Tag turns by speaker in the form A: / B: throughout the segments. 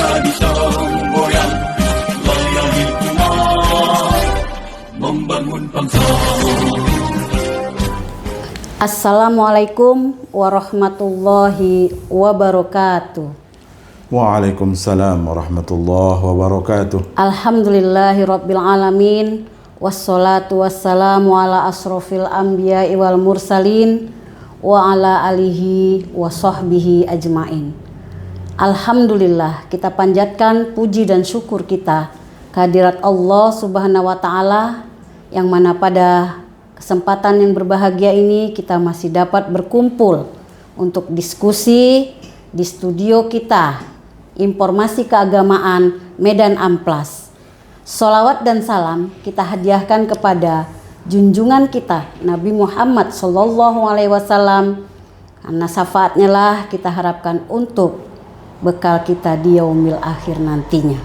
A: jadi semboyan, layani umat, membangun bangsa.
B: Assalamualaikum warahmatullahi wabarakatuh.
C: Waalaikumsalam warahmatullahi wabarakatuh.
B: Alhamdulillahirabbil alamin, wassalatu wassalamu ala asrofil anbiya'i wal mursalin wa ala alihi wa sahbihi ajmain. Alhamdulillah, kita panjatkan puji dan syukur kita kehadirat Allah Subhanahu wa taala, yang mana pada kesempatan yang berbahagia ini kita masih dapat berkumpul untuk diskusi di studio kita, Informasi Keagamaan Medan Amplas. Sholawat dan salam kita hadiahkan kepada junjungan kita Nabi Muhammad SAW, karena syafaatnya lah kita harapkan untuk bekal kita di yaumil akhir nantinya.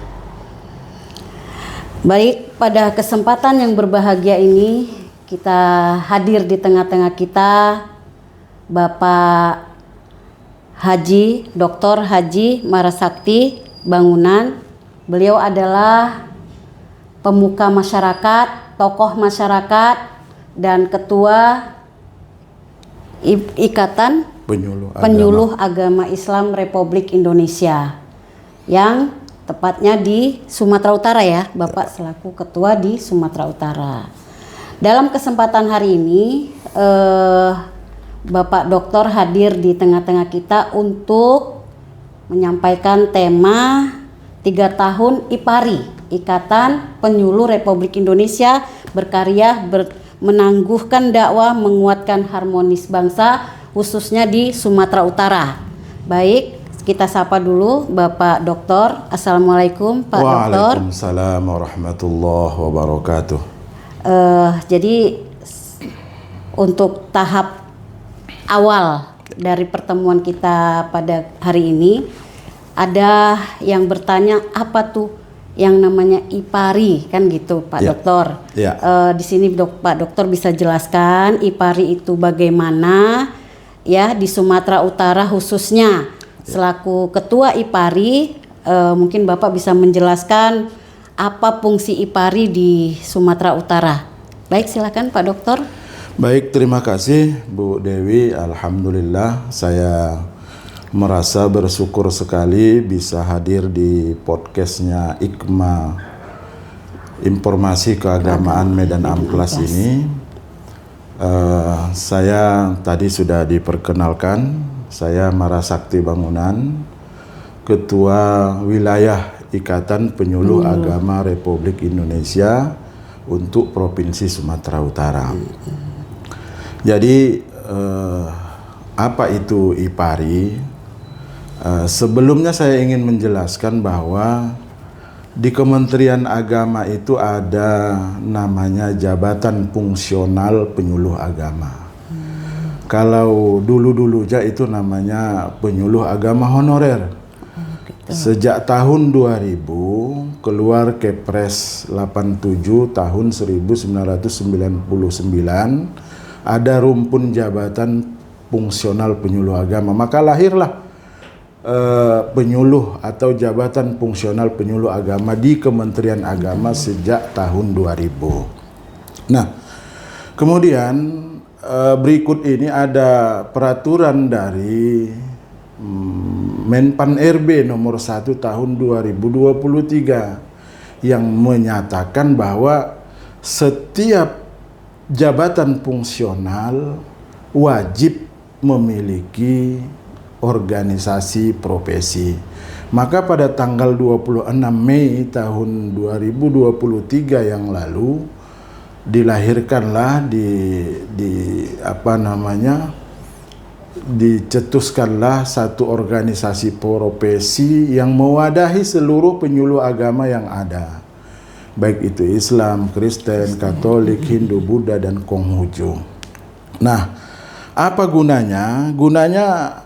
B: Baik, pada kesempatan yang berbahagia ini kita hadir di tengah-tengah kita Bapak Haji Dr. Haji Marasakti Bangunan. Beliau adalah pemuka masyarakat, tokoh masyarakat, dan ketua Ikatan Penyuluh Agama Islam Republik Indonesia, yang tepatnya di Sumatera Utara ya, Bapak selaku ketua di Sumatera Utara. Dalam kesempatan hari ini Bapak Doktor hadir di tengah-tengah kita untuk menyampaikan tema 3 tahun IPARI, Ikatan Penyuluh Republik Indonesia, berkarya menangguhkan dakwah menguatkan harmonis bangsa, khususnya di Sumatera Utara. Baik, kita sapa dulu Bapak Doktor. Assalamualaikum Pak Doktor.
C: Waalaikumsalam warahmatullahi wabarakatuh.
B: Jadi untuk tahap awal dari pertemuan kita pada hari ini, ada yang bertanya apa tuh yang namanya IPARI, kan gitu Pak Doktor. Di sini Pak Doktor bisa jelaskan IPARI itu bagaimana ya di Sumatera Utara khususnya. Selaku ketua IPARI, mungkin Bapak bisa menjelaskan apa fungsi IPARI di Sumatera Utara. Baik, silakan Pak Doktor.
C: Baik, terima kasih Bu Dewi. Alhamdulillah, saya merasa bersyukur sekali bisa hadir di podcastnya IKMA, Informasi Keagamaan Medan Amplas ini. Saya tadi sudah diperkenalkan, saya Marasakti Bangunan, Ketua Wilayah Ikatan Penyuluh Agama Republik Indonesia untuk Provinsi Sumatera Utara. Jadi apa itu IPARI? Sebelumnya saya ingin menjelaskan bahwa di Kementerian Agama itu ada namanya Jabatan Fungsional Penyuluh Agama. Kalau dulu-dulu aja itu namanya Penyuluh Agama Honorer. Sejak tahun 2000 keluar Kepres 87 tahun 1999, ada rumpun jabatan fungsional penyuluh agama, maka lahirlah penyuluh atau jabatan fungsional penyuluh agama di Kementerian Agama sejak tahun 2000. Nah, kemudian berikut ini ada peraturan dari Menpan RB nomor 1 tahun 2023 yang menyatakan bahwa setiap jabatan fungsional wajib memiliki organisasi profesi. Maka pada tanggal 26 Mei tahun 2023 yang lalu dilahirkanlah dicetuskanlah satu organisasi profesi yang mewadahi seluruh penyuluh agama yang ada, baik itu Islam, Kristen, Katolik, Hindu, Buddha, dan Konghucu. Nah, apa gunanya? Gunanya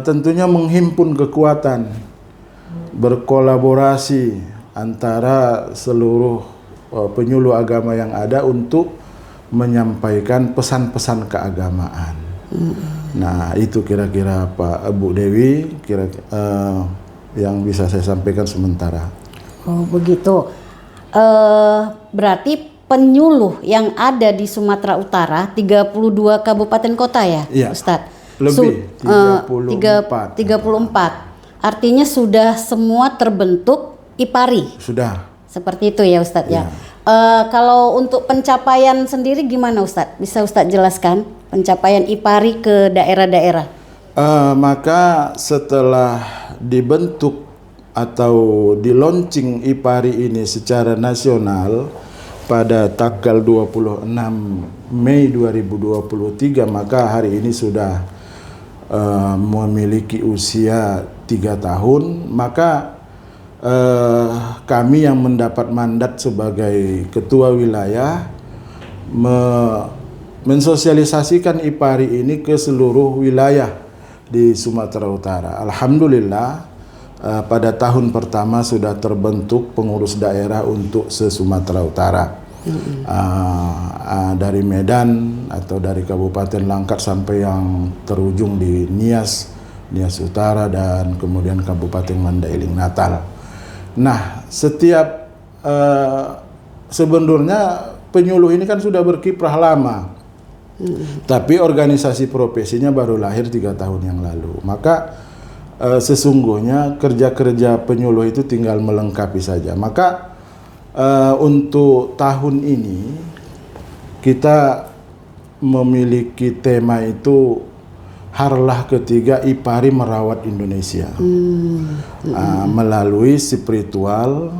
C: tentunya menghimpun kekuatan, berkolaborasi antara seluruh penyuluh agama yang ada untuk menyampaikan pesan-pesan keagamaan. Nah, itu kira-kira Pak Bu Dewi, yang bisa saya sampaikan sementara.
B: Oh begitu. Berarti penyuluh yang ada di Sumatera Utara 32 kabupaten kota ya,
C: Iya.
B: Ustadz?
C: Lebih, 34.
B: 34. Artinya sudah semua terbentuk IPARI.
C: Sudah.
B: Seperti itu ya Ustadz ya.
C: Iya.
B: Kalau untuk pencapaian sendiri gimana Ustadz? Bisa Ustadz jelaskan pencapaian IPARI ke daerah-daerah?
C: Maka setelah dibentuk atau di launching IPARI ini secara nasional pada tanggal 26 Mei 2023, maka hari ini sudah memiliki usia 3 tahun. Maka kami yang mendapat mandat sebagai ketua wilayah mensosialisasikan IPARI ini ke seluruh wilayah di Sumatera Utara. Alhamdulillah pada tahun pertama sudah terbentuk pengurus daerah untuk se-Sumatera Utara. Dari Medan atau dari Kabupaten Langkat sampai yang terujung di Nias Utara, dan kemudian Kabupaten Mandailing Natal. Nah, setiap sebenarnya penyuluh ini kan sudah berkiprah lama, tapi organisasi profesinya baru lahir 3 tahun yang lalu. Maka sesungguhnya kerja-kerja penyuluh itu tinggal melengkapi saja. Maka untuk tahun ini kita memiliki tema itu Harlah Ketiga IPARI Merawat Indonesia, melalui spiritual,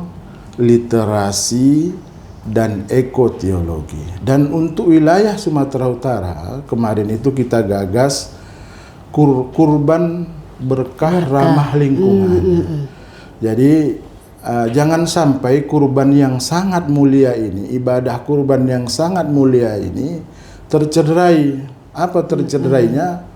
C: literasi, dan ekoteologi. Dan untuk wilayah Sumatera Utara kemarin itu kita gagas kurban berkah ramah lingkungan. Jadi jangan sampai kurban yang sangat mulia ini, ibadah kurban yang sangat mulia ini tercederai. Apa tercederainya?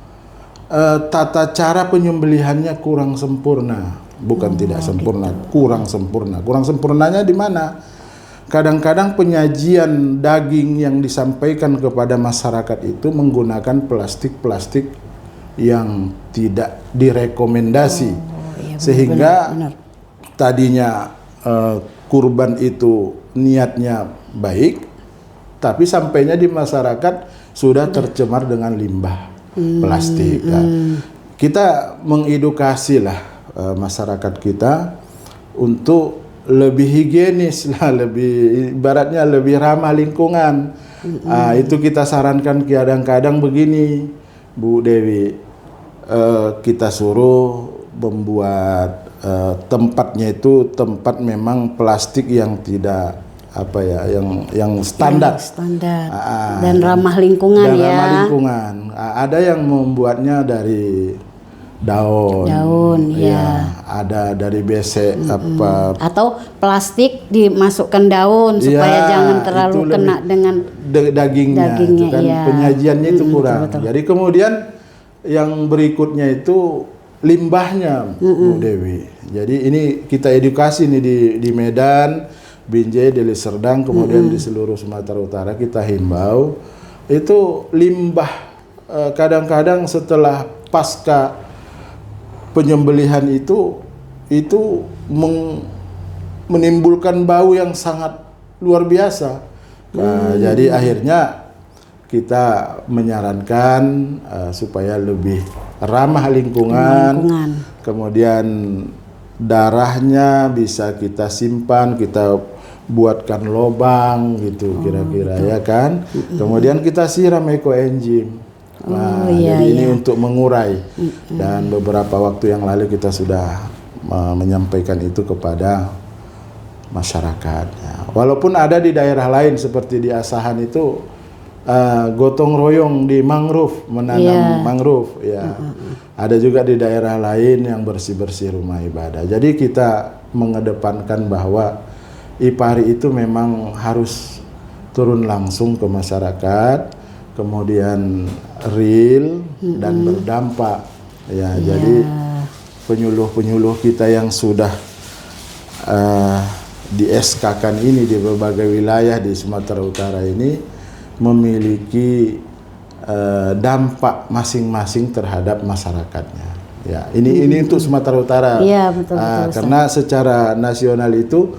C: Tata cara penyembelihannya kurang sempurna. Bukan tidak sempurna, kurang sempurna. Kurang sempurnanya di mana? Kadang-kadang penyajian daging yang disampaikan kepada masyarakat itu menggunakan plastik-plastik yang tidak direkomendasi.
B: Iya,
C: sehingga
B: benar.
C: tadinya kurban itu niatnya baik, tapi sampainya di masyarakat sudah tercemar dengan limbah plastik. Kita mengedukasi lah masyarakat kita untuk lebih higienis lah, lebih ibaratnya lebih ramah lingkungan. Itu kita sarankan kadang-kadang begini, Bu Dewi, kita suruh membuat tempatnya itu tempat memang plastik yang tidak yang standar,
B: dan ramah lingkungan
C: dan
B: ya.
C: ramah lingkungan. Ada yang membuatnya dari daun
B: ya.
C: Ada dari besek
B: atau plastik dimasukkan daun supaya jangan terlalu kena dengan
C: dagingnya itu kan,
B: ya.
C: Penyajiannya itu kurang.
B: Betul.
C: Jadi kemudian yang berikutnya itu limbahnya, Bu Dewi. Jadi ini kita edukasi nih di Medan, Binjai, Deli Serdang, kemudian di seluruh Sumatera Utara kita himbau itu limbah kadang-kadang setelah pasca penyembelihan itu menimbulkan bau yang sangat luar biasa. Jadi akhirnya kita menyarankan supaya lebih ramah lingkungan. Kemudian darahnya bisa kita simpan, kita buatkan lobang gitu kira-kira ya kan. Kemudian kita siram ekoenzim. Jadi ini untuk mengurai. Dan beberapa waktu yang lalu kita sudah menyampaikan itu kepada masyarakat. Walaupun ada di daerah lain seperti di Asahan itu gotong royong di mangrove, menanam mangrove ya. Ada juga di daerah lain yang bersih-bersih rumah ibadah. Jadi kita mengedepankan bahwa IPARI itu memang harus turun langsung ke masyarakat, kemudian real dan berdampak ya. Jadi penyuluh-penyuluh kita yang sudah di SK-kan ini di berbagai wilayah di Sumatera Utara ini memiliki dampak masing-masing terhadap masyarakatnya Ya, ini untuk Sumatera Utara.
B: Iya, betul, betul, Ustaz.
C: Karena secara nasional itu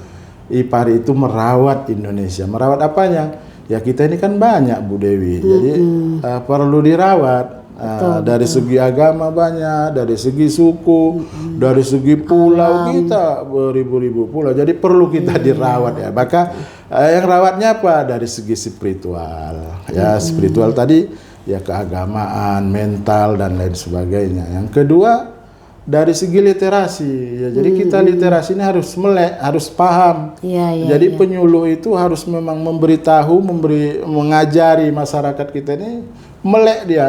C: IPARI itu merawat Indonesia. Merawat apanya? Ya kita ini kan banyak Bu Dewi. Jadi perlu dirawat. Dari segi agama banyak, dari segi suku, dari segi pulau kita beribu-ribu pulau. Jadi perlu kita dirawat ya. Maka yang rawatnya apa? Dari segi spiritual. Ya, spiritual tadi ya keagamaan, mental dan lain sebagainya. Yang kedua dari segi literasi. Ya, jadi kita literasi ini harus melek, harus paham. Jadi penyuluh itu harus memang memberitahu, mengajari masyarakat kita ini melek dia.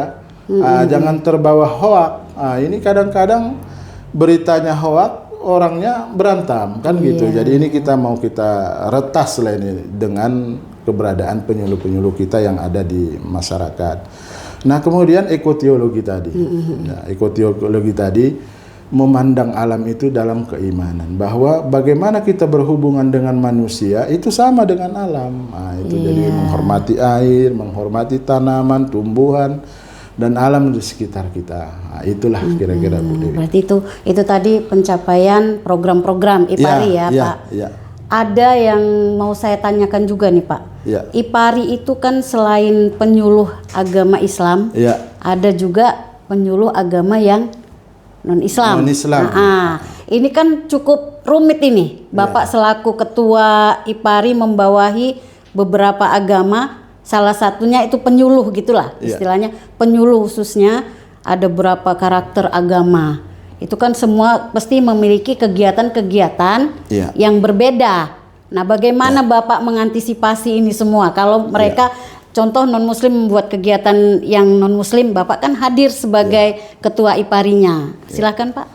C: Jangan terbawa hoak. Ini kadang-kadang beritanya hoak, orangnya berantem kan gitu. Jadi ini kita retas lah ini dengan keberadaan penyuluh-penyuluh kita yang ada di masyarakat. Nah kemudian ekoteologi tadi. Ekoteologi tadi memandang alam itu dalam keimanan, bahwa bagaimana kita berhubungan dengan manusia itu sama dengan alam. Jadi menghormati air, menghormati tanaman, tumbuhan dan alam di sekitar kita. Itulah kira-kira Bu Dewi.
B: Berarti itu tadi pencapaian program-program IPARI Pak. Ada yang mau saya tanyakan juga nih Pak. IPARI itu kan selain penyuluh agama Islam, ada juga penyuluh agama yang non-Islam. Ini kan cukup rumit ini. Bapak selaku ketua IPARI membawahi beberapa agama. Salah satunya itu penyuluh gitulah istilahnya, penyuluh khususnya ada berapa karakter agama. Itu kan semua pasti memiliki kegiatan-kegiatan yang berbeda. Nah, bagaimana Bapak mengantisipasi ini semua? Kalau mereka contoh non-muslim membuat kegiatan yang non-muslim, Bapak kan hadir sebagai ketua IPARI-nya. Silakan Pak.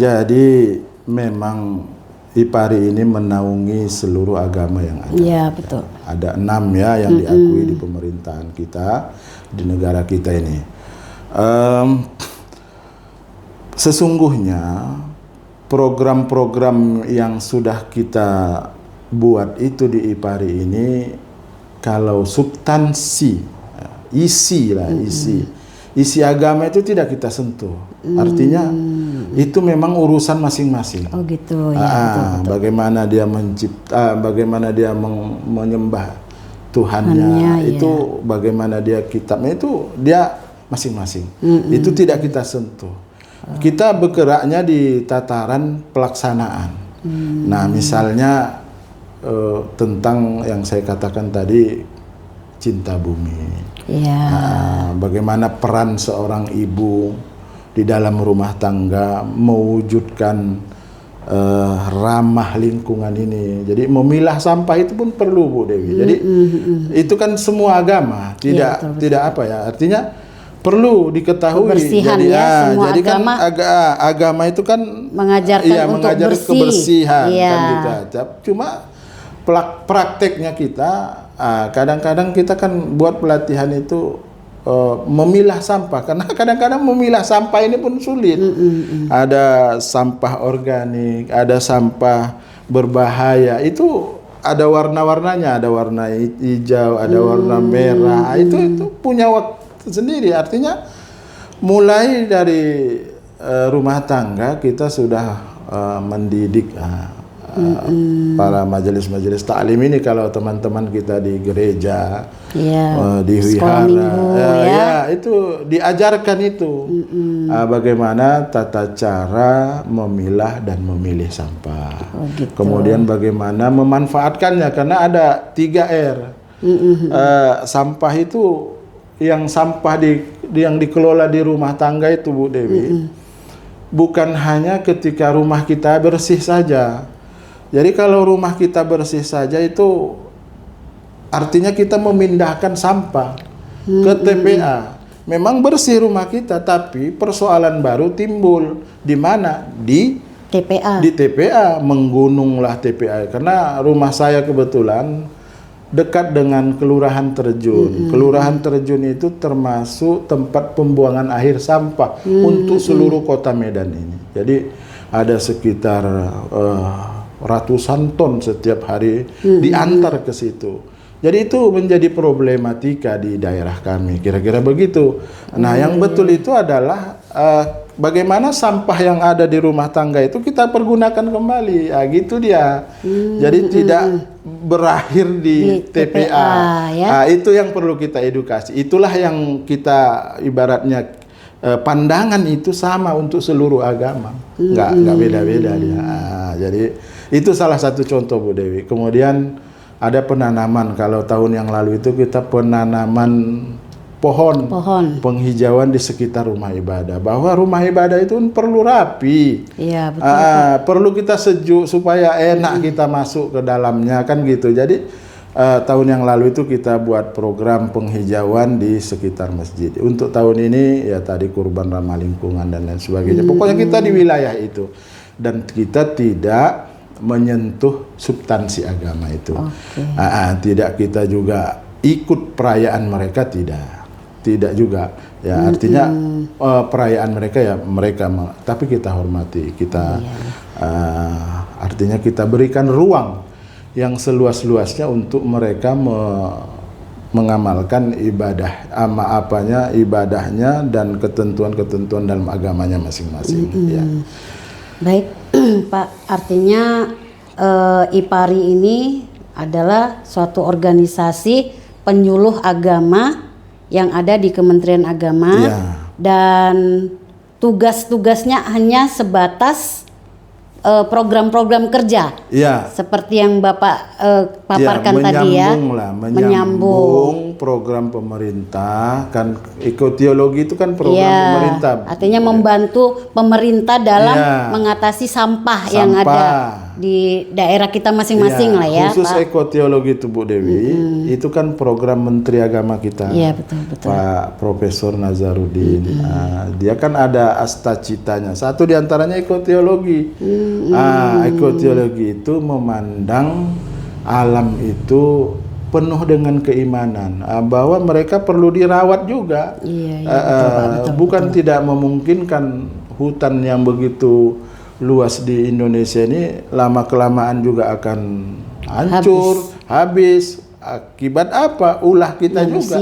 C: Jadi memang IPARI ini menaungi seluruh agama yang ada.
B: Iya, betul.
C: Ada 6 ya yang diakui di pemerintahan kita, di negara kita ini. Sesungguhnya program-program yang sudah kita buat itu di IPARI ini, kalau substansi, isi agama itu tidak kita sentuh. Artinya itu memang urusan masing-masing.
B: Oh gitu ya. Betul.
C: Bagaimana dia mencipta, bagaimana dia menyembah Tuhannya, itu bagaimana dia kitabnya, itu dia masing-masing. Itu tidak kita sentuh. Kita bergeraknya di tataran pelaksanaan. Nah, misalnya tentang yang saya katakan tadi, cinta bumi. Bagaimana peran seorang ibu di dalam rumah tangga mewujudkan ramah lingkungan ini. Jadi memilah sampah itu pun perlu Bu Dewi. Jadi itu kan semua agama, tidak apa ya, artinya perlu diketahui.
B: Kebersihan semua
C: jadi
B: agama,
C: kan agama itu kan
B: mengajarkan untuk bersih.
C: Kebersihan kan gitu. Cuma prakteknya kita kadang-kadang kita kan buat pelatihan itu memilah sampah, karena kadang-kadang memilah sampah ini pun sulit. Ada sampah organik, ada sampah berbahaya, itu ada warna-warnanya, ada warna hijau, ada warna merah. Itu punya waktu sendiri. Artinya mulai dari rumah tangga kita sudah mendidik para majelis-majelis taklim ini. Kalau teman-teman kita di gereja, di wihara, itu diajarkan itu bagaimana tata cara memilah dan memilih sampah. Kemudian bagaimana memanfaatkannya, karena ada 3R. Sampah itu yang yang dikelola di rumah tangga itu Bu Dewi, bukan hanya ketika rumah kita bersih saja. Jadi kalau rumah kita bersih saja itu artinya kita memindahkan sampah ke TPA. Memang bersih rumah kita, tapi persoalan baru timbul. Di mana? Di
B: TPA.
C: Di TPA, menggununglah TPA. Karena rumah saya kebetulan dekat dengan Kelurahan Terjun. Kelurahan Terjun itu termasuk tempat pembuangan akhir sampah untuk seluruh kota Medan ini. Jadi ada sekitar ratusan ton setiap hari diantar ke situ. Jadi itu menjadi problematika di daerah kami, kira-kira begitu. Nah, yang betul itu adalah bagaimana sampah yang ada di rumah tangga itu kita pergunakan kembali. Gitu dia. Jadi tidak berakhir di TPA.
B: Ya.
C: Itu yang perlu kita edukasi. Itulah yang kita ibaratnya pandangan itu sama untuk seluruh agama. Nggak beda-beda dia. Jadi itu salah satu contoh Bu Dewi. Kemudian ada penanaman, kalau tahun yang lalu itu kita penanaman pohon, penghijauan di sekitar rumah ibadah. Bahwa rumah ibadah itu perlu rapi,
B: iya, betul,
C: perlu kita sejuk supaya enak kita masuk ke dalamnya, kan gitu. Jadi tahun yang lalu itu kita buat program penghijauan di sekitar masjid. Untuk tahun ini ya tadi kurban ramah lingkungan dan lain sebagainya. Pokoknya kita di wilayah itu, dan kita tidak menyentuh substansi agama itu. Tidak kita juga ikut perayaan mereka, tidak juga ya, artinya perayaan mereka ya mereka, tapi kita hormati, kita artinya kita berikan ruang yang seluas-luasnya untuk mereka mengamalkan ibadah ibadahnya dan ketentuan-ketentuan dalam agamanya masing-masing. Ya.
B: Baik, Pak, artinya IPARI ini adalah suatu organisasi penyuluh agama yang ada di Kementerian Agama, dan tugas-tugasnya hanya sebatas program-program kerja, seperti yang Bapak paparkan tadi ya, menyambung
C: program pemerintah, kan ekoteologi itu kan program pemerintah.
B: Artinya membantu pemerintah dalam mengatasi sampah yang ada di daerah kita masing-masing lah ya.
C: Khusus
B: Pak.
C: ekoteologi itu Bu Dewi, itu kan program Menteri Agama kita,
B: betul.
C: Pak Profesor Nazarudin. Dia kan ada astacitanya, satu diantaranya ekoteologi. Ekoteologi itu memandang alam itu penuh dengan keimanan, bahwa mereka perlu dirawat juga. Betul, bukan tidak memungkinkan hutan yang begitu luas di Indonesia ini lama-kelamaan juga akan hancur, habis. Akibat apa? Ulah kita juga.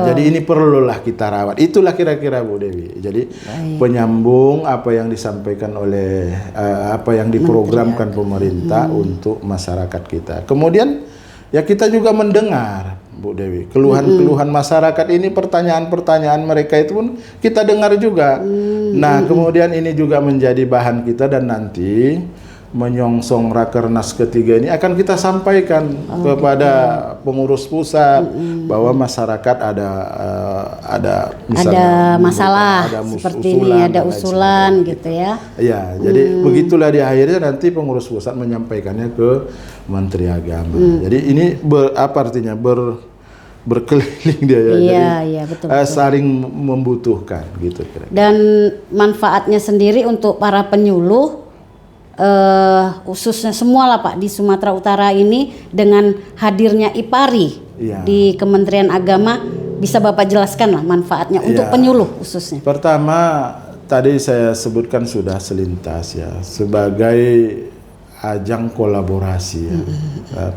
C: Jadi ini perlulah kita rawat. Itulah kira-kira Bu Dewi. Jadi penyambung apa yang disampaikan oleh apa yang diprogramkan pemerintah untuk masyarakat kita. Kemudian ya kita juga mendengar Bu Dewi keluhan-keluhan masyarakat ini, pertanyaan-pertanyaan mereka itu pun kita dengar juga. Nah, kemudian ini juga menjadi bahan kita, dan nanti menyongsong Rakernas ketiga ini akan kita sampaikan kepada pengurus pusat bahwa masyarakat ada misalnya
B: masalah seperti ini, ada usulan gitu ya.
C: Ya, jadi begitulah di akhirnya nanti pengurus pusat menyampaikannya ke Menteri Agama. Jadi ini artinya berkeliling dia ya. Betul. Saling membutuhkan gitu kira-kira.
B: Dan manfaatnya sendiri untuk para penyuluh, khususnya semua lah Pak di Sumatera Utara ini, dengan hadirnya IPARI di Kementerian Agama, bisa Bapak jelaskan lah manfaatnya untuk penyuluh khususnya.
C: Pertama tadi saya sebutkan sudah selintas ya, sebagai ajang kolaborasi ya.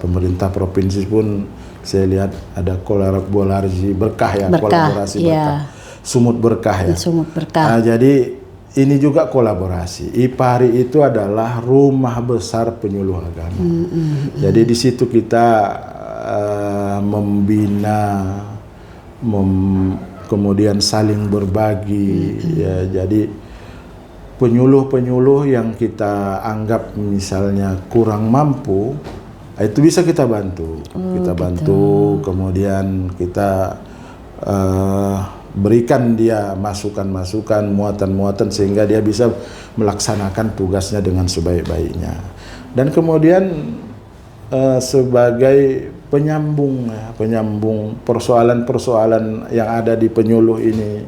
C: Pemerintah provinsi pun saya lihat ada kolaborasi berkah ya, kolaborasi berkah, sumut berkah ya.
B: Sumut berkah.
C: Jadi ini juga kolaborasi. IPARI itu adalah rumah besar penyuluh agama. Jadi di situ kita membina, kemudian saling berbagi. Ya, jadi penyuluh-penyuluh yang kita anggap misalnya kurang mampu, itu bisa kita bantu. Kemudian kita berikan dia masukan-masukan, muatan-muatan, sehingga dia bisa melaksanakan tugasnya dengan sebaik-baiknya. Dan kemudian sebagai penyambung persoalan-persoalan yang ada di penyuluh ini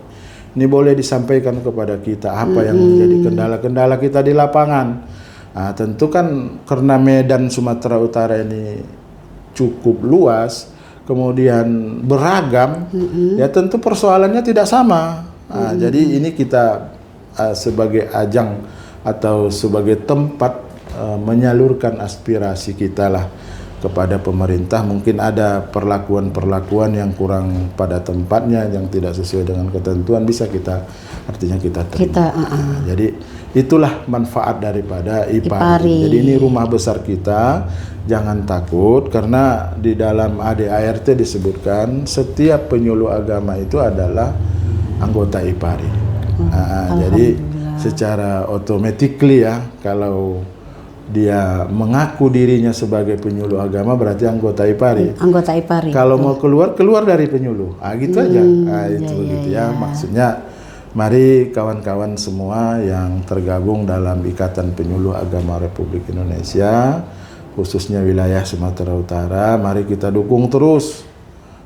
C: boleh disampaikan kepada kita apa yang menjadi kendala-kendala kita di lapangan. Tentu kan karena Medan Sumatera Utara ini cukup luas, kemudian beragam, ya tentu persoalannya tidak sama. Jadi ini kita sebagai ajang atau sebagai tempat menyalurkan aspirasi kita lah kepada pemerintah. Mungkin ada perlakuan-perlakuan yang kurang pada tempatnya, yang tidak sesuai dengan ketentuan, bisa kita terima. Jadi itulah manfaat daripada IPARI. Jadi ini rumah besar kita, jangan takut, karena di dalam ADART disebutkan setiap penyuluh agama itu adalah anggota IPARI. Jadi secara automatically ya, kalau dia mengaku dirinya sebagai penyuluh agama berarti anggota IPARI.
B: Anggota IPARI.
C: Kalau mau keluar dari penyuluh. Gitu aja. Gitu ya. Maksudnya mari kawan-kawan semua yang tergabung dalam Ikatan Penyuluh Agama Republik Indonesia, khususnya wilayah Sumatera Utara, mari kita dukung terus.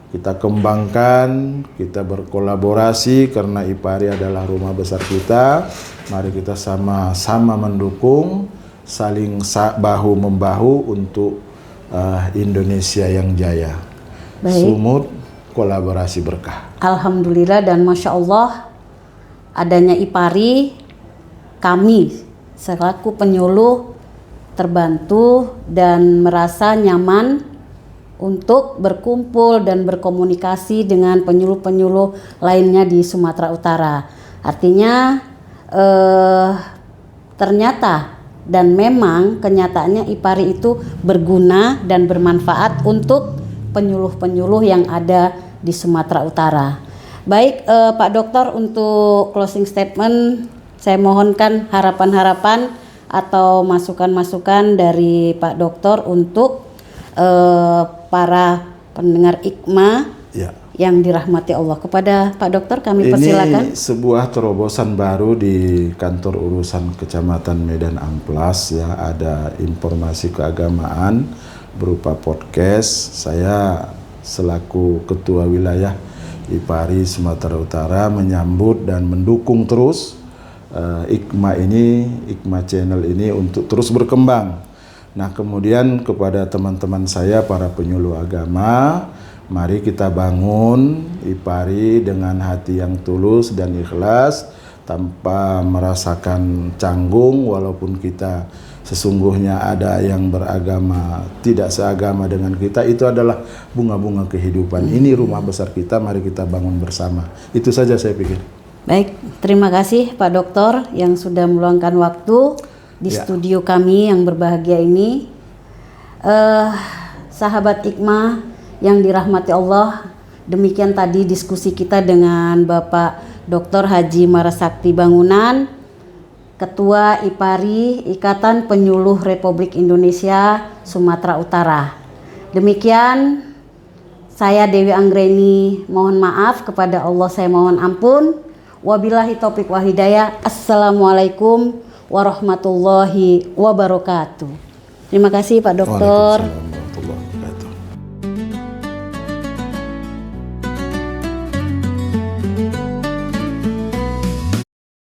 C: Kita kembangkan, kita berkolaborasi karena IPARI adalah rumah besar kita. Mari kita sama-sama mendukung, saling bahu-membahu untuk Indonesia yang jaya. Sumut, kolaborasi berkah.
B: Alhamdulillah dan Masya Allah, adanya IPARI, kami selaku penyuluh terbantu dan merasa nyaman untuk berkumpul dan berkomunikasi dengan penyuluh-penyuluh lainnya di Sumatera Utara. Artinya ternyata dan memang kenyataannya IPARI itu berguna dan bermanfaat untuk penyuluh-penyuluh yang ada di Sumatera Utara. Baik Pak Dokter, untuk closing statement saya mohonkan harapan-harapan atau masukan-masukan dari Pak Dokter untuk para pendengar IKMA yang dirahmati Allah. Kepada Pak Dokter kami persilakan.
C: Ini sebuah terobosan baru di kantor urusan Kecamatan Medan Amplas ya, ada informasi keagamaan berupa podcast. Saya selaku Ketua Wilayah IPARI Sumatera Utara menyambut dan mendukung terus IKMA Channel ini untuk terus berkembang. Nah, kemudian kepada teman-teman saya para penyuluh agama, mari kita bangun IPARI dengan hati yang tulus dan ikhlas, tanpa merasakan canggung, walaupun kita sesungguhnya ada yang beragama tidak seagama dengan kita. Itu adalah bunga-bunga kehidupan. Ini rumah besar kita, mari kita bangun bersama. Itu saja saya pikir.
B: Baik, terima kasih Pak Dokter yang sudah meluangkan waktu di studio kami yang berbahagia ini. Sahabat IKMA yang dirahmati Allah, demikian tadi diskusi kita dengan Bapak Dr. Haji Marasakti Bangunan, Ketua IPARI, Ikatan Penyuluh Republik Indonesia Sumatera Utara. Demikian, saya Dewi Anggreni mohon maaf, kepada Allah saya mohon ampun. Wabillahi taufiq wal hidayah. Assalamualaikum warahmatullahi wabarakatuh. Terima kasih Pak Dokter.